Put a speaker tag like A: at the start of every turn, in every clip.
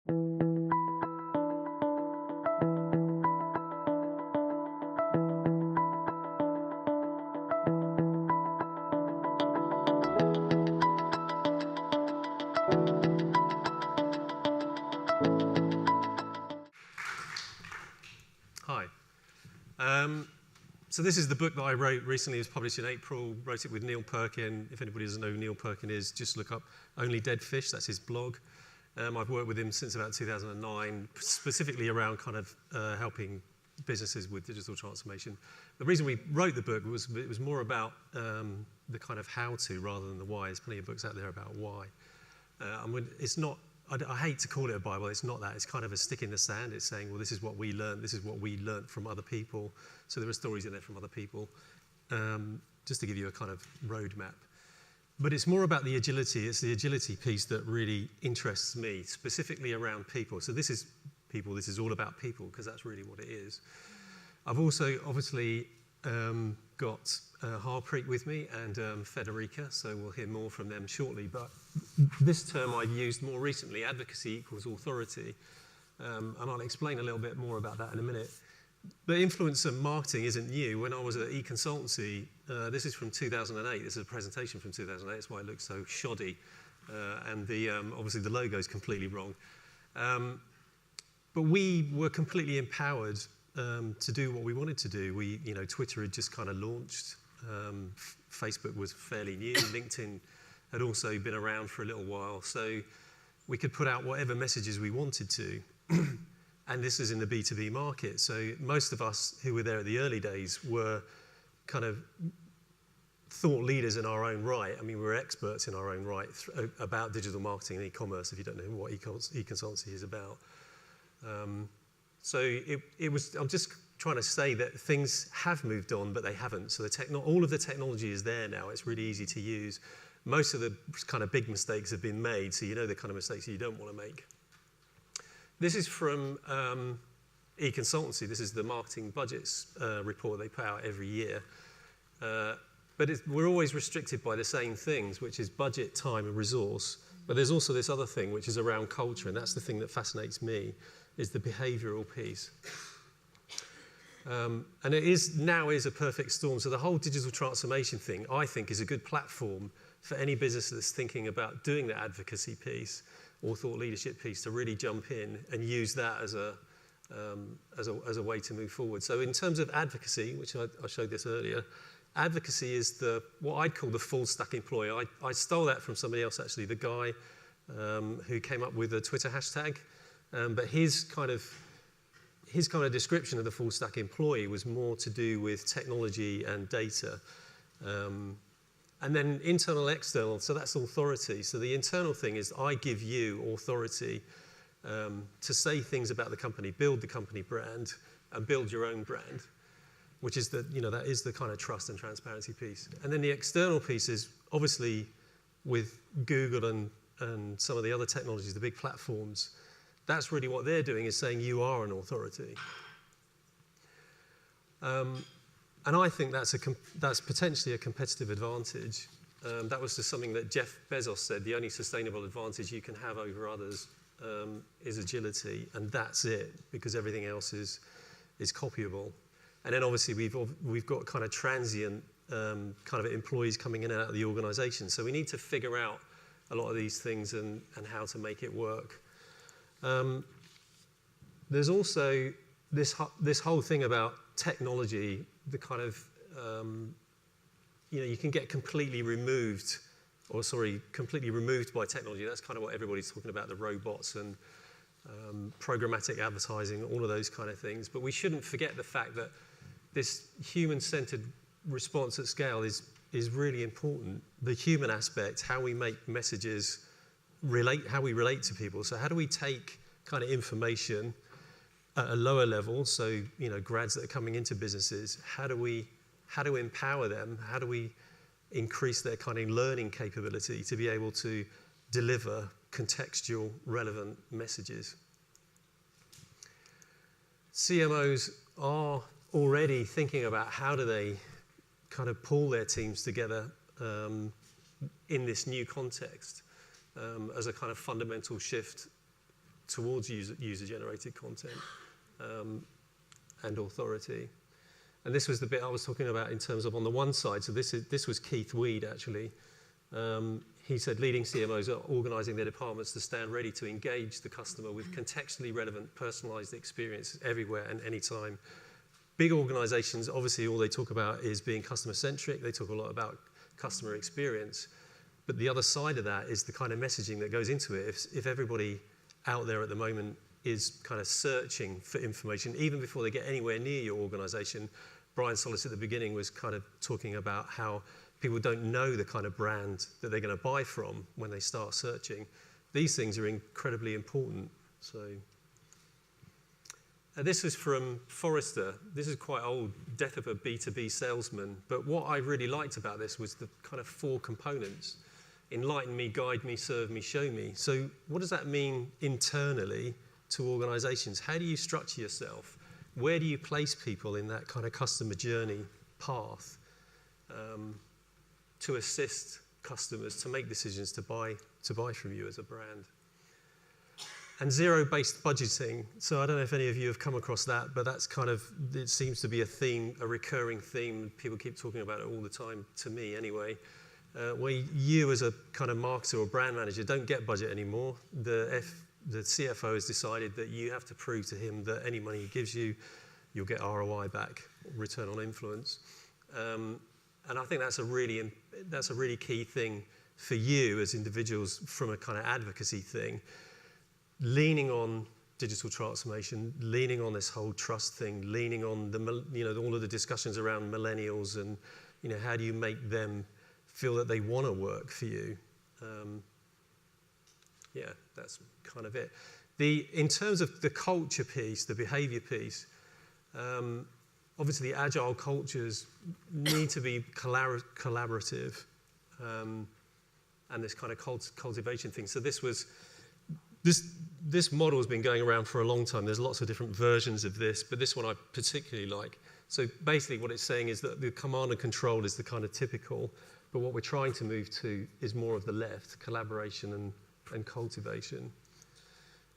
A: Hi. So this is the book that I wrote recently. It was published in April. Wrote it with Neil Perkin. If anybody doesn't know who Neil Perkin is, just look up Only Dead Fish. That's his blog. I've worked with him since about 2009, specifically around kind of helping businesses with digital transformation. The reason we wrote the book was it was more about the kind of how-to rather than the why. There's plenty of books out there about why. It's not. I hate to call it a Bible. It's not that. It's kind of a stick in the sand. It's saying, well, this is what we learned. This is what we learned from other people. So there are stories in there from other people, just to give you a kind of roadmap. But it's more about the agility. It's the agility piece that really interests me, specifically around people. So this is people. This is all about people, because that's really what it is. I've also, obviously, got Harpreet with me and Federica, so we'll hear more from them shortly. But this term I've used more recently, advocacy equals authority, and I'll explain a little bit more about that in a minute. But influencer marketing isn't new. When I was at e-consultancy, this is from 2008. This is a presentation from 2008. That's why it looks so shoddy, and obviously the logo is completely wrong. But we were completely empowered to do what we wanted to do. Twitter had just kind of launched. Facebook was fairly new. LinkedIn had also been around for a little while. So we could put out whatever messages we wanted to. And this is in the B2B market. So most of us who were there at the early days were kind of thought leaders in our own right. I mean, we were experts in our own right about digital marketing and e-commerce, if you don't know what e-consultancy is about. So it was, I'm just trying to say that things have moved on, but they haven't. So all of the technology is there now. It's really easy to use. Most of the kind of big mistakes have been made, so you know the kind of mistakes you don't want to make. This is from e-consultancy. This is the marketing budgets report they put out every year. But we're always restricted by the same things, which is budget, time, and resource. But there's also this other thing, which is around culture, and that's the thing that fascinates me, is the behavioral piece. And it now is a perfect storm. So the whole digital transformation thing, I think, is a good platform for any business that's thinking about doing the advocacy piece or thought leadership piece to really jump in and use that as a way to move forward. So in terms of advocacy, which I showed this earlier, advocacy is what I'd call the full stack employee. I stole that from somebody else, actually, the guy who came up with the Twitter hashtag. But his kind of description of the full stack employee was more to do with technology and data. And then internal, external, so that's authority. So the internal thing is I give you authority to say things about the company, build the company brand, and build your own brand, which is that is the kind of trust and transparency piece. And then the external piece is obviously with Google and some of the other technologies, the big platforms. That's really what they're doing, is saying you are an authority. And I think that's potentially a competitive advantage. That was just something that Jeff Bezos said, the only sustainable advantage you can have over others is agility, and that's it, because everything else is copyable. And then obviously we've got kind of transient kind of employees coming in and out of the organization. So we need to figure out a lot of these things and how to make it work. There's also this whole thing about technology, the kind of, you can get completely removed by technology. That's kind of what everybody's talking about, the robots and programmatic advertising, all of those kind of things. But we shouldn't forget the fact that this human-centered response at scale is really important. The human aspect, how we make messages how we relate to people. So how do we take kind of information at a lower level, so grads that are coming into businesses, how do empower them? How do we increase their kind of learning capability to be able to deliver contextual, relevant messages? CMOs are already thinking about how do they kind of pull their teams together in this new context as a kind of fundamental shift towards user-generated content and authority. And this was the bit I was talking about in terms of on the one side. So this was Keith Weed, actually. He said leading CMOs are organising their departments to stand ready to engage the customer with contextually relevant, personalised experiences everywhere and anytime. Big organisations, obviously, all they talk about is being customer-centric. They talk a lot about customer experience. But the other side of that is the kind of messaging that goes into it. If everybody out there at the moment is kind of searching for information, even before they get anywhere near your organisation, Brian Solis at the beginning was kind of talking about how people don't know the kind of brand that they're going to buy from when they start searching. These things are incredibly important. So this was from Forrester. This is quite old, Death of a B2B Salesman. But what I really liked about this was the kind of 4 components. Enlighten me, guide me, serve me, show me. So what does that mean internally to organizations? How do you structure yourself? Where do you place people in that kind of customer journey path to assist customers to make decisions to buy from you as a brand? And zero-based budgeting. So I don't know if any of you have come across that, but that's kind of, it seems to be a theme, a recurring theme. People keep talking about it all the time, to me anyway. Where you as a kind of marketer or brand manager don't get budget anymore. The CFO has decided that you have to prove to him that any money he gives you, you'll get ROI back, return on influence. And I think that's a really key thing for you as individuals from a kind of advocacy thing. Leaning on digital transformation, leaning on this whole trust thing, leaning on all of the discussions around millennials and how do you make them feel that they want to work for you. Yeah, that's kind of it. In terms of the culture piece, the behavior piece, obviously agile cultures need to be collaborative and this kind of cultivation thing. So this model has been going around for a long time. There's lots of different versions of this, but this one I particularly like. So basically what it's saying is that the command and control is the kind of typical, but what we're trying to move to is more of the left, collaboration and cultivation.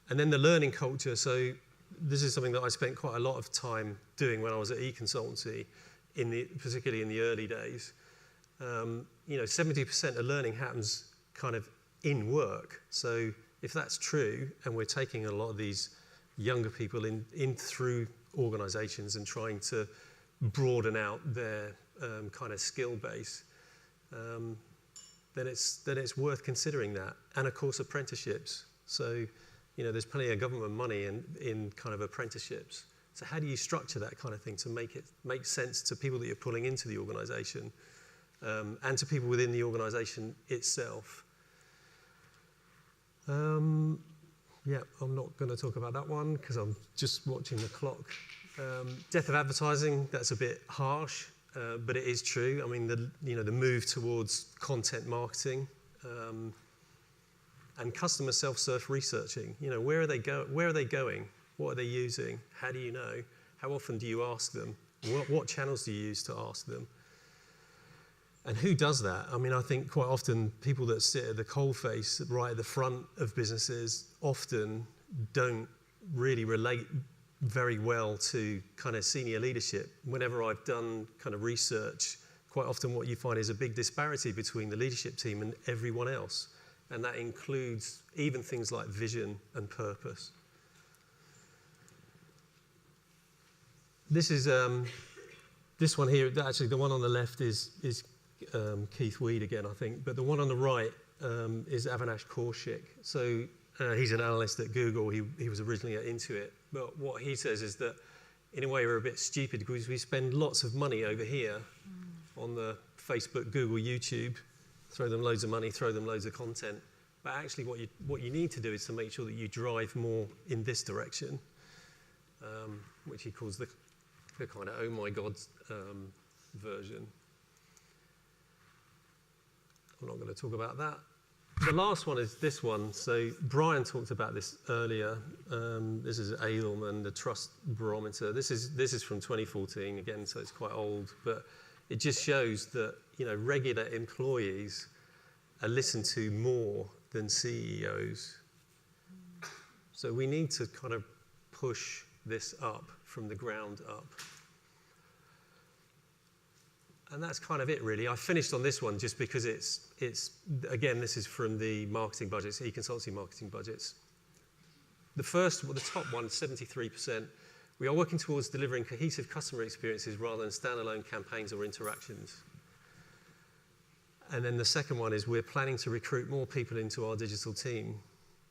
A: And then the learning culture. So this is something that I spent quite a lot of time doing when I was at eConsultancy, particularly in the early days. 70% of learning happens kind of in work. So if that's true, and we're taking a lot of these younger people in through organizations and trying to broaden out their kind of skill base, then it's worth considering that. And of course, apprenticeships. So, there's plenty of government money in kind of apprenticeships. So how do you structure that kind of thing to make sense to people that you're pulling into the organization and to people within the organization itself? Yeah, I'm not going to talk about that one because I'm just watching the clock. Death of advertising, that's a bit harsh, but it is true. I mean, the move towards content marketing and customer self-serve researching. Where are they going? What are they using? How do you know? How often do you ask them? What channels do you use to ask them? And who does that? I mean, I think quite often people that sit at the coalface right at the front of businesses often don't really relate very well to kind of senior leadership. Whenever I've done kind of research, quite often what you find is a big disparity between the leadership team and everyone else. And that includes even things like vision and purpose. This is this one here. Actually, the one on the left is Keith Weed again, I think. But the one on the right is Avinash Kaushik. So he's an analyst at Google. He was originally at Intuit. But what he says is that, in a way, we're a bit stupid because we spend lots of money over here on the Facebook, Google, YouTube. Throw them loads of money, throw them loads of content. But actually what you need to do is to make sure that you drive more in this direction, which he calls the kind of oh my God version. I'm not going to talk about that. The last one is this one. So Brian talked about this earlier. This is Edelman, the trust barometer. This is from 2014 again, so it's quite old, but it just shows that regular employees are listened to more than CEOs. So we need to kind of push this up from the ground up. And that's kind of it, really. I finished on this one just because it's again, this is from the marketing budgets, e-consultancy marketing budgets. The top one, 73%, we are working towards delivering cohesive customer experiences rather than standalone campaigns or interactions. And then the second one is we're planning to recruit more people into our digital team.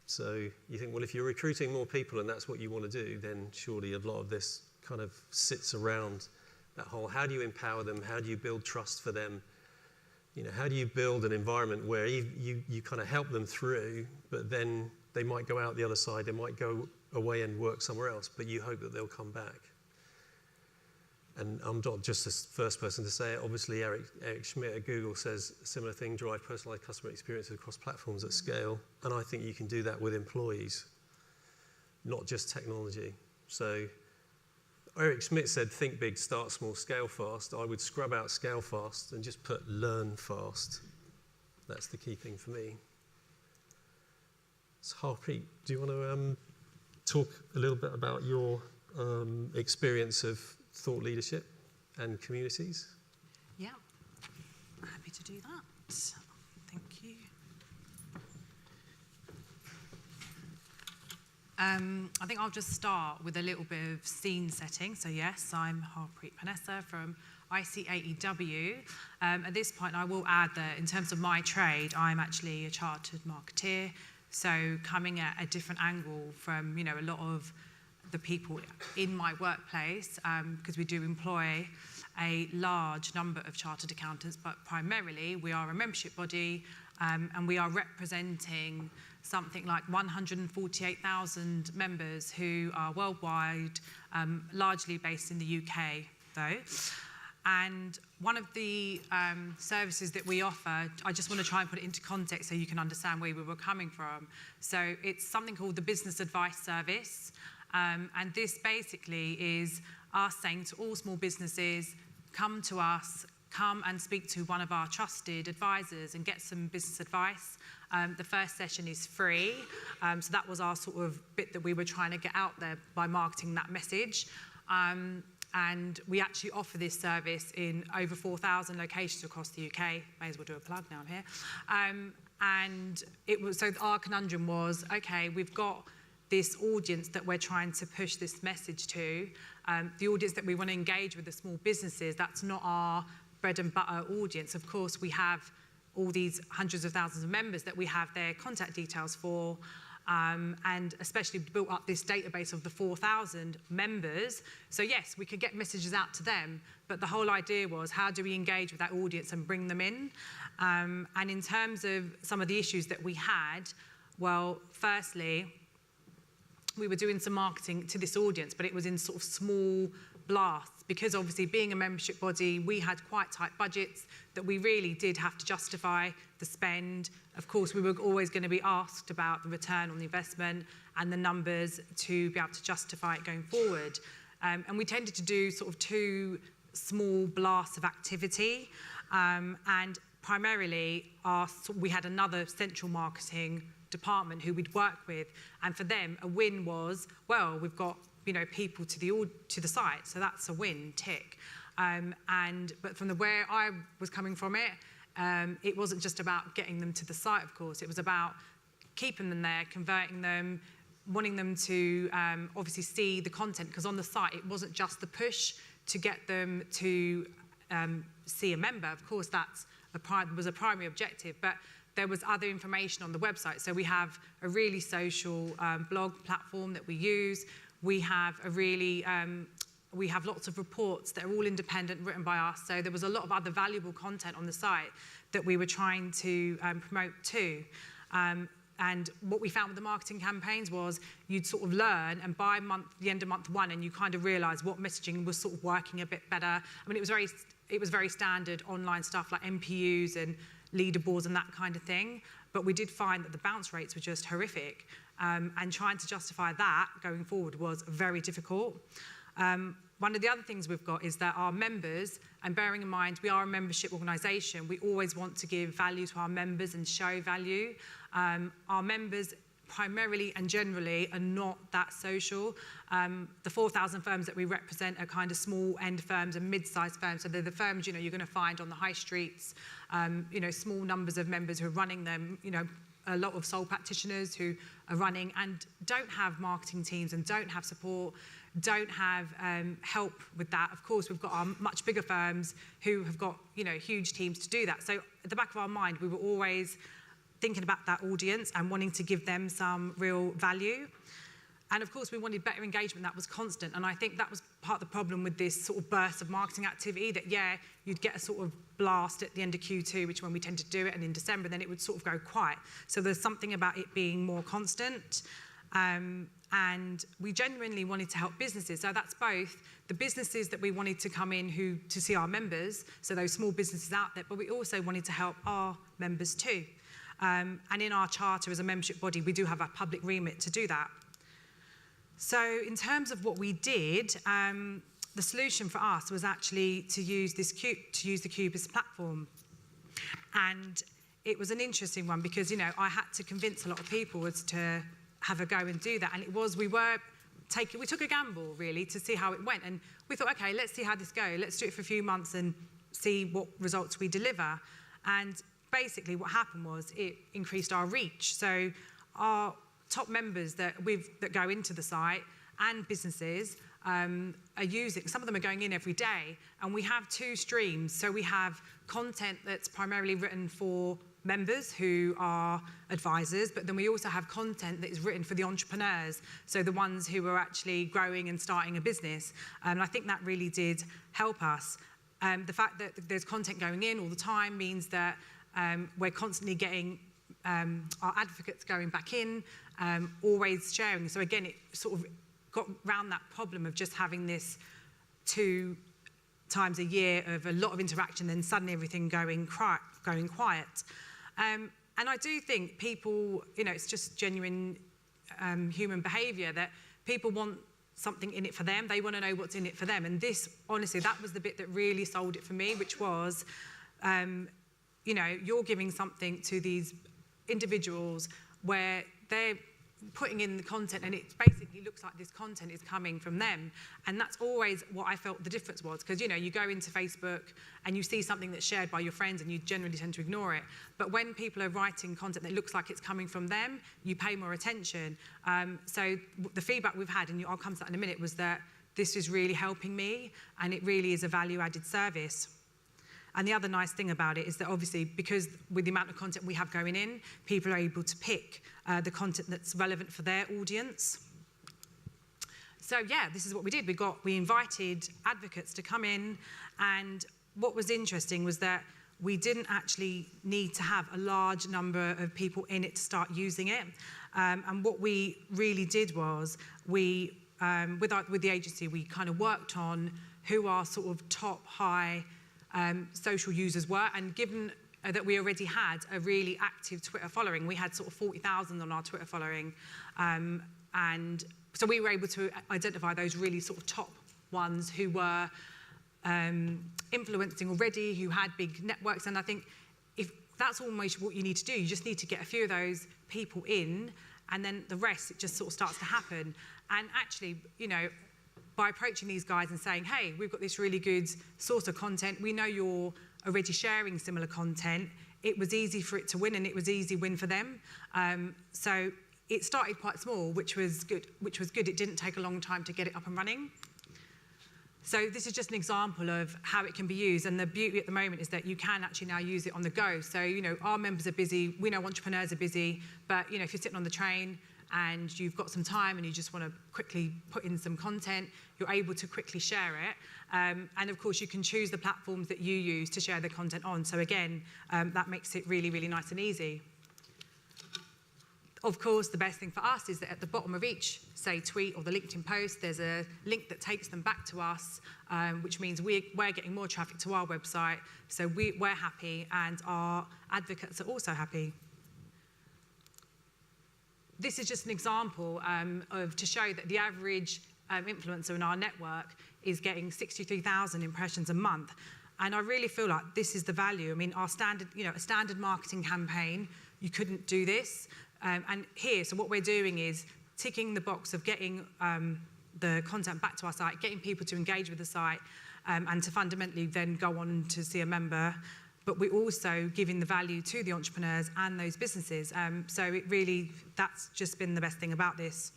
A: So you think, well, if you're recruiting more people and that's what you want to do, then surely a lot of this kind of sits around that whole, how do you empower them? How do you build trust for them? You know, how do you build an environment where you kind of help them through, but then they might go out the other side, they might go away and work somewhere else, but you hope that they'll come back. And I'm not just the first person to say it. Obviously, Eric Schmidt at Google says a similar thing, drive personalized customer experiences across platforms at scale. And I think you can do that with employees, not just technology. So Eric Schmidt said, think big, start small, scale fast. I would scrub out scale fast and just put learn fast. That's the key thing for me. So Harpreet, do you want to talk a little bit about your experience of thought leadership and communities?
B: Yeah, happy to do that. Thank you. I think I'll just start with a little bit of scene setting. So yes, I'm Harpreet Panesar from ICAEW. At this point, I will add that in terms of my trade, I'm actually a chartered marketeer. So coming at a different angle from, a lot of the people in my workplace, because we do employ a large number of chartered accountants, but primarily we are a membership body, and we are representing something like 148,000 members who are worldwide, largely based in the UK, though. And one of the services that we offer, I just want to try and put it into context so you can understand where we were coming from. So it's something called the Business Advice Service. And this basically is us saying to all small businesses, come to us, come and speak to one of our trusted advisors and get some business advice. The first session is free. So that was our sort of bit that we were trying to get out there by marketing that message. And we actually offer this service in over 4,000 locations across the UK. May as well do a plug now I'm here. And it was, so our conundrum was, okay, we've got this audience that we're trying to push this message to, the audience that we want to engage with, the small businesses, that's not our bread and butter audience. Of course, we have all these hundreds of thousands of members that we have their contact details for, and especially built up this database of the 4,000 members. So yes, we could get messages out to them, but the whole idea was, how do we engage with that audience and bring them in? And in terms of some of the issues that we had, well, firstly, we were doing some marketing to this audience, but it was in sort of small blasts, because obviously being a membership body, we had quite tight budgets that we really did have to justify the spend. Of course, we were always going to be asked about the return on the investment and the numbers to be able to justify it going forward. And we tended to do sort of 2 small blasts of activity. And primarily, we had another central marketing department who we'd work with, and for them a win was, well, we've got people to the site, so that's a win, tick. But from where I was coming from it wasn't just about getting them to the site, of course. It was about keeping them there, converting them, wanting them to obviously see the content, because on the site it wasn't just the push to get them to see a member. Of course, that's was a primary objective, but there was other information on the website. So we have a really social blog platform that we use. We have we have lots of reports that are all independent, written by us. So there was a lot of other valuable content on the site that we were trying to promote too. And what we found with the marketing campaigns was you'd sort of learn, and by the end of month 1, and you kind of realise what messaging was sort of working a bit better. I mean, it was very standard online stuff like MPUs and leaderboards and that kind of thing. But we did find that the bounce rates were just horrific. And trying to justify that going forward was very difficult. One of the other things we've got is that our members, and bearing in mind we are a membership organisation, we always want to give value to our members and show value. Our members primarily and generally are not that social. The 4,000 firms that we represent are kind of small end firms and mid-sized firms. So they're the firms, you're going to find on the high streets, small numbers of members who are running them, a lot of sole practitioners who are running and don't have marketing teams and don't have support, don't have help with that. Of course, we've got our much bigger firms who have got, huge teams to do that. So at the back of our mind, we were always thinking about that audience and wanting to give them some real value. And of course, we wanted better engagement that was constant. And I think that was part of the problem with this sort of burst of marketing activity, that, you'd get a sort of blast at the end of Q2, which is when we tend to do it, and in December, then it would sort of go quiet. So there's something about it being more constant. And we genuinely wanted to help businesses. So that's both the businesses that we wanted to come in to see our members, so those small businesses out there, but we also wanted to help our members too. And in our charter as a membership body, we do have a public remit to do that. So in terms of what we did, the solution for us was actually to use the Qubist platform. And it was an interesting one because, I had to convince a lot of people as to have a go and do that. And we took a gamble really to see how it went. And we thought, okay, let's see how this goes. Let's do it for a few months and see what results we deliver. And basically what happened was it increased our reach. So our top members that go into the site and businesses are using, some of them are going in every day, and we have two streams. So we have content that's primarily written for members who are advisors, but then we also have content that is written for the entrepreneurs, so the ones who are actually growing and starting a business. And I think that really did help us. The fact that there's content going in all the time means that we're constantly getting our advocates going back in, always sharing. So again, it sort of got round that problem of just having this 2 times a year of a lot of interaction, then suddenly everything going quiet. And I do think people, it's just genuine human behaviour that people want something in it for them. They want to know what's in it for them. And this, honestly, that was the bit that really sold it for me, which was, you're giving something to these individuals where they're putting in the content and it basically looks like this content is coming from them. And that's always what I felt the difference was, because you go into Facebook and you see something that's shared by your friends and you generally tend to ignore it. But when people are writing content that looks like it's coming from them, you pay more attention. So the feedback we've had, and I'll come to that in a minute, was that this is really helping me and it really is a value-added service. And the other nice thing about it is that obviously, because with the amount of content we have going in, people are able to pick the content that's relevant for their audience. So this is what we did. We invited advocates to come in, and what was interesting was that we didn't actually need to have a large number of people in it to start using it. And what we really did was with the agency, we kind of worked on who our sort of top high social users were, and given that we already had a really active Twitter following, we had sort of 40,000 on our Twitter following, and so we were able to identify those really sort of top ones who were influencing already, who had big networks. And I think if that's almost what you need to do, you just need to get a few of those people in, and then the rest, it just sort of starts to happen. And actually, by approaching these guys and saying, hey, we've got this really good source of content, we know you're already sharing similar content, it was easy for it to win, and it was easy win for them. So it started quite small, which was good. It didn't take a long time to get it up and running. So this is just an example of how it can be used, and the beauty at the moment is that you can actually now use it on the go. So, our members are busy, we know entrepreneurs are busy, but, if you're sitting on the train and you've got some time and you just want to quickly put in some content, you're able to quickly share it. And of course, you can choose the platforms that you use to share the content on. So again, that makes it really, really nice and easy. Of course, the best thing for us is that at the bottom of each, say, tweet or the LinkedIn post, there's a link that takes them back to us, which means we're getting more traffic to our website. So we're happy, and our advocates are also happy. This is just an example to show that the average influencer in our network is getting 63,000 impressions a month. And I really feel like this is the value. I mean, our standard, a standard marketing campaign, you couldn't do this. And here, so what we're doing is ticking the box of getting the content back to our site, getting people to engage with the site, and to fundamentally then go on to see a member. But we're also giving the value to the entrepreneurs and those businesses. So it really, that's just been the best thing about this.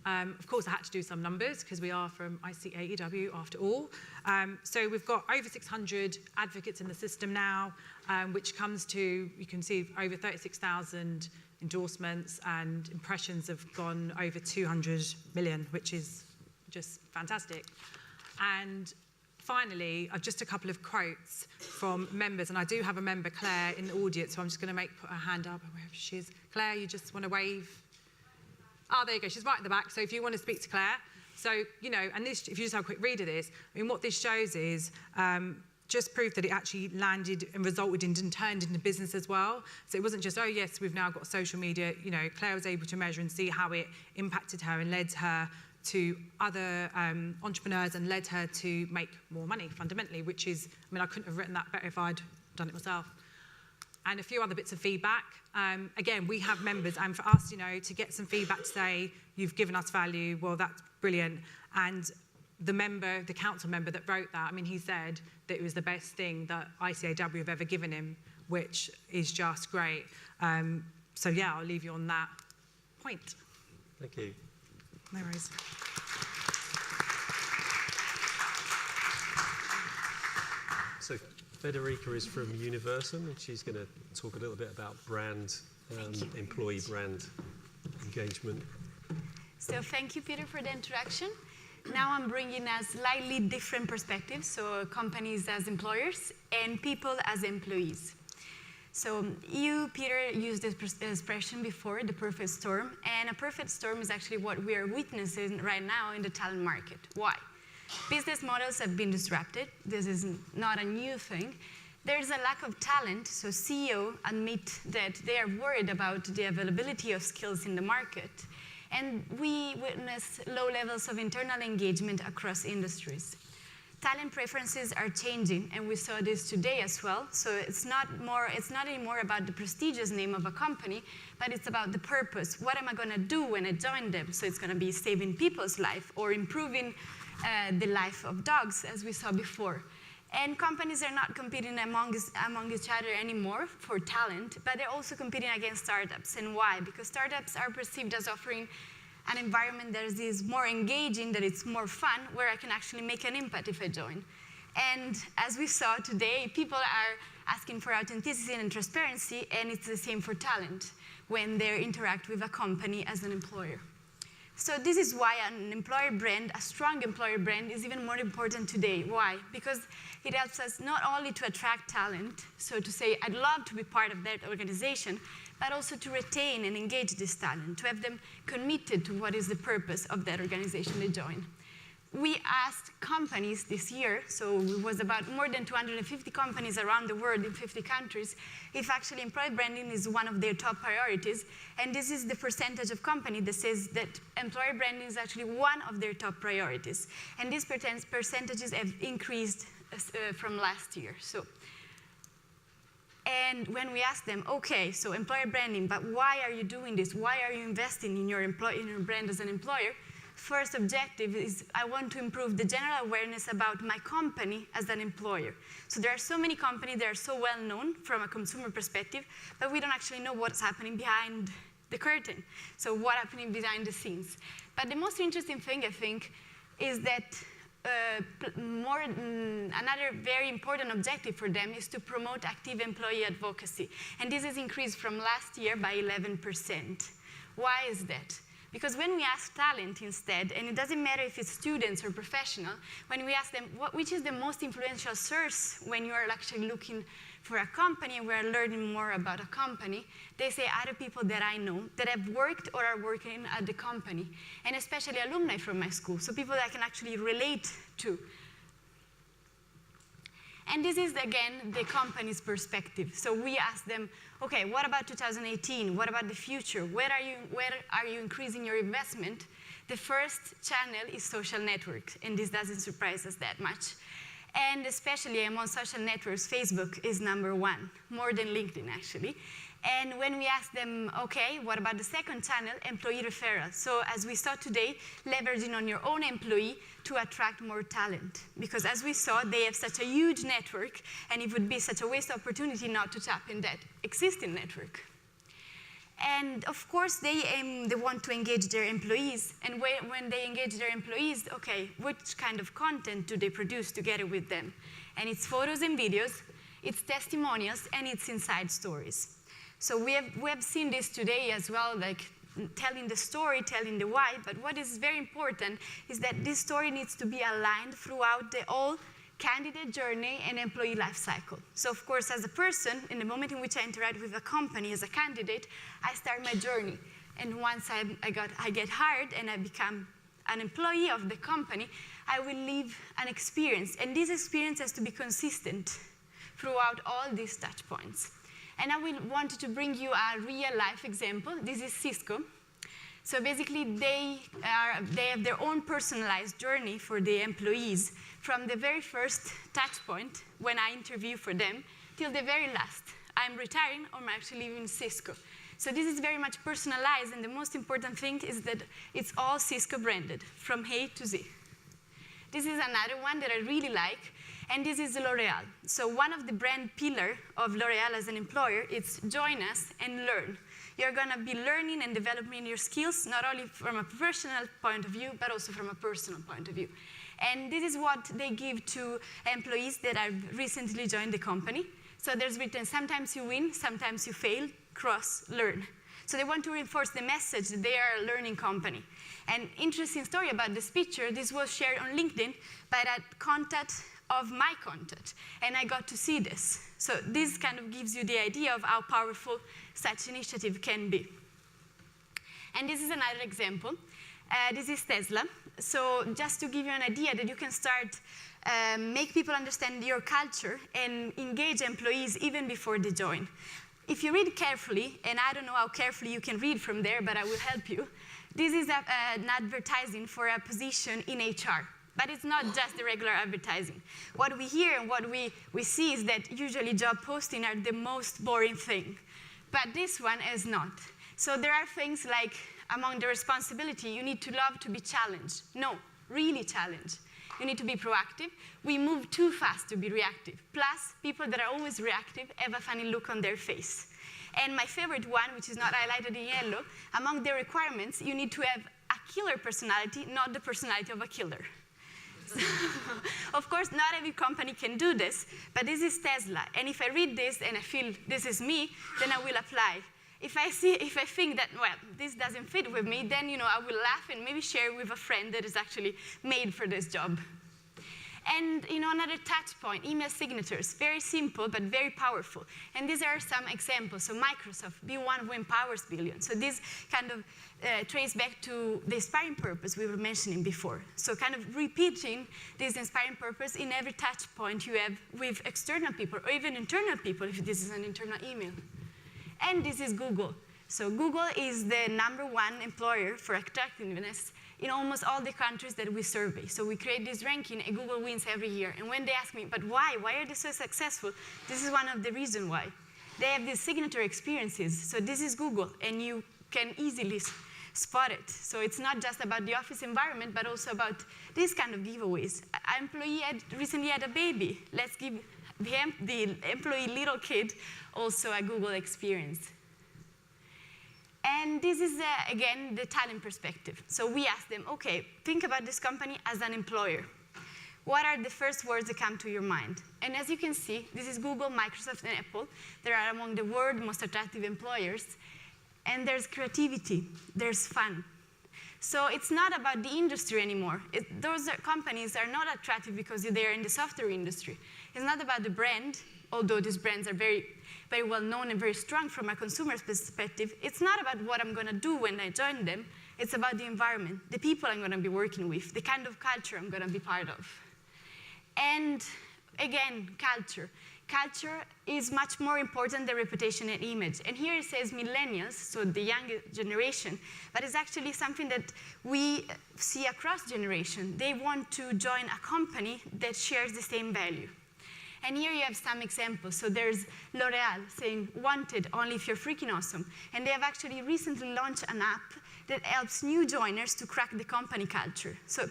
B: Of course, I had to do some numbers because we are from ICAEW after all. So we've got over 600 advocates in the system now, which comes to, you can see, over 36,000 endorsements, and impressions have gone over 200 million, which is just fantastic. And finally, just a couple of quotes from members, and I do have a member, Claire, in the audience, so I'm just going to put her hand up, wherever she is. Claire, you just want to wave? Oh, there you go. She's right at the back. So if you want to speak to Claire, so, you know, and this, if you just have a quick read of this, I mean, what this shows is just proof that it actually landed and resulted in and turned into business as well. So it wasn't just, oh, yes, we've now got social media. You know, Claire was able to measure and see how it impacted her and led her to other entrepreneurs and led her to make more money, fundamentally, which is, I mean, I couldn't have written that better if I'd done it myself. And a few other bits of feedback. Again, we have members, and for us, you know, to get some feedback to say, you've given us value, well, that's brilliant. And the member, the council member that wrote that, I mean, he said that it was the best thing that ICAEW have ever given him, which is just great. So yeah, I'll leave you on that point.
A: Thank you.
B: No worries.
A: So Federica is from Universum, and she's going to talk a little bit about brand, employee brand engagement.
C: So thank you, Peter, for the introduction. Now I'm bringing a slightly different perspective, so companies as employers and people as employees. So you, Peter, used this expression before, the perfect storm, and a perfect storm is actually what we are witnessing right now in the talent market. Why? Business models have been disrupted. This is not a new thing. There's a lack of talent, so CEO admit that they are worried about the availability of skills in the market. And we witness low levels of internal engagement across industries. Talent preferences are changing, and we saw this today as well. So it's not anymore about the prestigious name of a company, but it's about the purpose. What am I going to do when I join them? So it's going to be saving people's life or improving the life of dogs, as we saw before. And companies are not competing among each other anymore for talent, but they're also competing against startups. And why? Because startups are perceived as offering an environment that is more engaging, that it's more fun, where I can actually make an impact if I join. And as we saw today, people are asking for authenticity and transparency, and it's the same for talent when they interact with a company as an employer. So this is why an employer brand, a strong employer brand, is even more important today. Why? Because it helps us not only to attract talent, so to say, I'd love to be part of that organization, but also to retain and engage this talent, to have them committed to what is the purpose of that organization they join. We asked companies this year, so it was about more than 250 companies around the world in 50 countries, if actually employee branding is one of their top priorities. And this is the percentage of companies that says that employer branding is actually one of their top priorities. And these percentages have increased from last year. And when we ask them, okay, so employer branding, but why are you doing this? Why are you investing in your brand as an employer? First objective is I want to improve the general awareness about my company as an employer. So there are so many companies that are so well known from a consumer perspective, but we don't actually know what's happening behind the curtain. So what's happening behind the scenes. But the most interesting thing, I think, is that another very important objective for them is to promote active employee advocacy. And this has increased from last year by 11%. Why is that? Because when we ask talent instead, and it doesn't matter if it's students or professional, when we ask them which is the most influential source when you are actually looking for a company and we're learning more about a company, they say other people that I know that have worked or are working at the company, and especially alumni from my school, so people that I can actually relate to. And this is, again, the company's perspective. So we ask them, okay, what about 2018? What about the future? Where are you increasing your investment? The first channel is social networks, and this doesn't surprise us that much. And especially among social networks, Facebook is #1, more than LinkedIn, actually. And when we asked them, okay, what about the second channel, employee referral? So as we saw today, leveraging on your own employee to attract more talent. Because as we saw, they have such a huge network, and it would be such a waste of opportunity not to tap in that existing network. And of course, they want to engage their employees. And when they engage their employees, okay, which kind of content do they produce together with them? And it's photos and videos, it's testimonials, and it's inside stories. So we have seen this today as well, like telling the story, telling the why, but what is very important is that this story needs to be aligned throughout the whole candidate journey and employee life cycle. So of course, as a person, in the moment in which I interact with a company as a candidate, I start my journey. And once I get hired and I become an employee of the company, I will live an experience. And this experience has to be consistent throughout all these touch points. And I wanted to bring you a real-life example. This is Cisco. So basically, they have their own personalized journey for the employees from the very first touch point when I interview for them till the very last. I'm retiring or I'm actually leaving Cisco. So this is very much personalized, and the most important thing is that it's all Cisco branded from A to Z. This is another one that I really like. And this is L'Oreal. So one of the brand pillars of L'Oreal as an employer is join us and learn. You're going to be learning and developing your skills, not only from a professional point of view, but also from a personal point of view. And this is what they give to employees that have recently joined the company. So there's written, sometimes you win, sometimes you fail, cross, learn. So they want to reinforce the message that they are a learning company. And interesting story about this picture, this was shared on LinkedIn by that contact of my contact, and I got to see this. So this kind of gives you the idea of how powerful such initiative can be. And this is another example. This is Tesla. So just to give you an idea that you can start, make people understand your culture and engage employees even before they join. If you read carefully, and I don't know how carefully you can read from there, but I will help you, this is an advertising for a position in HR. But it's not just the regular advertising. What we hear and what we see is that usually job posting are the most boring thing. But this one is not. So there are things like, among the responsibility, you need to love to be challenged. No, really challenged. You need to be proactive. We move too fast to be reactive. Plus, people that are always reactive have a funny look on their face. And my favorite one, which is not highlighted in yellow, among the requirements, you need to have a killer personality, not the personality of a killer. Of course, not every company can do this, but this is Tesla. And if I read this and I feel this is me, then I will apply. If I think that, well, this doesn't fit with me, then I will laugh and maybe share with a friend that is actually made for this job. And another touch point, email signatures, very simple but very powerful. And these are some examples. So Microsoft, B1 who empowers billions. So this kind of trace back to the inspiring purpose we were mentioning before. So kind of repeating this inspiring purpose in every touch point you have with external people or even internal people if this is an internal email. And this is Google. So Google is the #1 employer for attractiveness in almost all the countries that we survey. So we create this ranking, and Google wins every year. And when they ask me, but why? Why are they so successful? This is one of the reasons why. They have these signature experiences. So this is Google, and you can easily spot it. So it's not just about the office environment, but also about these kind of giveaways. An employee recently had a baby. Let's give the employee little kid also a Google experience. And this is, again, the talent perspective. So we ask them, OK, think about this company as an employer. What are the first words that come to your mind? And as you can see, this is Google, Microsoft, and Apple. They are among the world's most attractive employers. And there's creativity. There's fun. So it's not about the industry anymore. Those companies are not attractive because they're in the software industry. It's not about the brand, although these brands are very, very well known and very strong from a consumer's perspective. It's not about what I'm going to do when I join them. It's about the environment, the people I'm going to be working with, the kind of culture I'm going to be part of. And again, culture. Culture is much more important than reputation and image. And here it says millennials, so the younger generation, but it's actually something that we see across generations. They want to join a company that shares the same value. And here you have some examples. So there's L'Oreal saying, wanted only if you're freaking awesome. And they have actually recently launched an app that helps new joiners to crack the company culture. So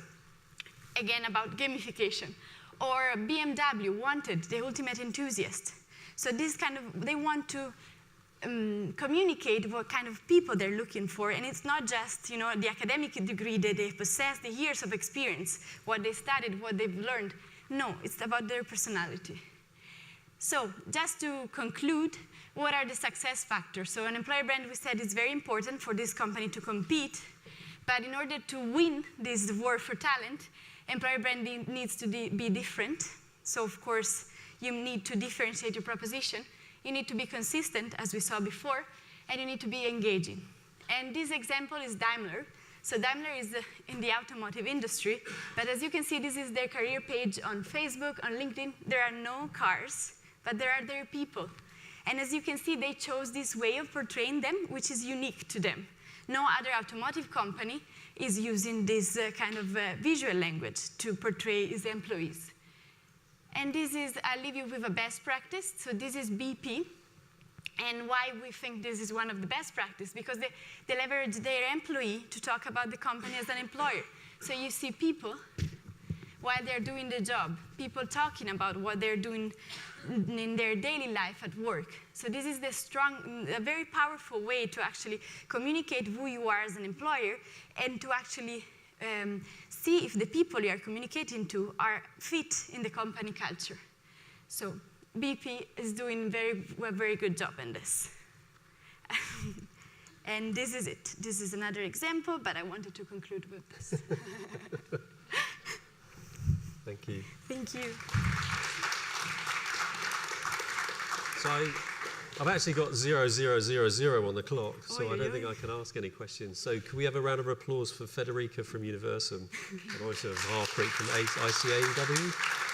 C: again, about gamification. Or BMW wanted the ultimate enthusiast. So this kind of, they want to communicate what kind of people they're looking for, and it's not just the academic degree that they possess, the years of experience, what they studied, what they've learned. No, it's about their personality. So just to conclude, what are the success factors? So an employer brand, we said, is very important for this company to compete, but in order to win this war for talent, employer branding needs to be different. So of course, you need to differentiate your proposition. You need to be consistent, as we saw before, and you need to be engaging. And this example is Daimler. So Daimler is in the automotive industry, but as you can see, this is their career page on Facebook, on LinkedIn. There are no cars, but there are their people. And as you can see, they chose this way of portraying them, which is unique to them. No other automotive company is using this kind of visual language to portray its employees. And this is, I'll leave you with a best practice. So this is BP. And why we think this is one of the best practices, because they leverage their employee to talk about the company as an employer. So you see people, while they're doing the job, people talking about what they're doing in their daily life at work. So this is a very powerful way to actually communicate who you are as an employer and to actually see if the people you are communicating to are fit in the company culture. So BP is doing a very good job in this. And this is it. This is another example, but I wanted to conclude with this.
A: Thank you.
C: Thank you.
A: So I've actually got 0000 on the clock, so I don't think I can ask any questions. So can we have a round of applause for Federica from Universum and also Harpreet from ICAEW?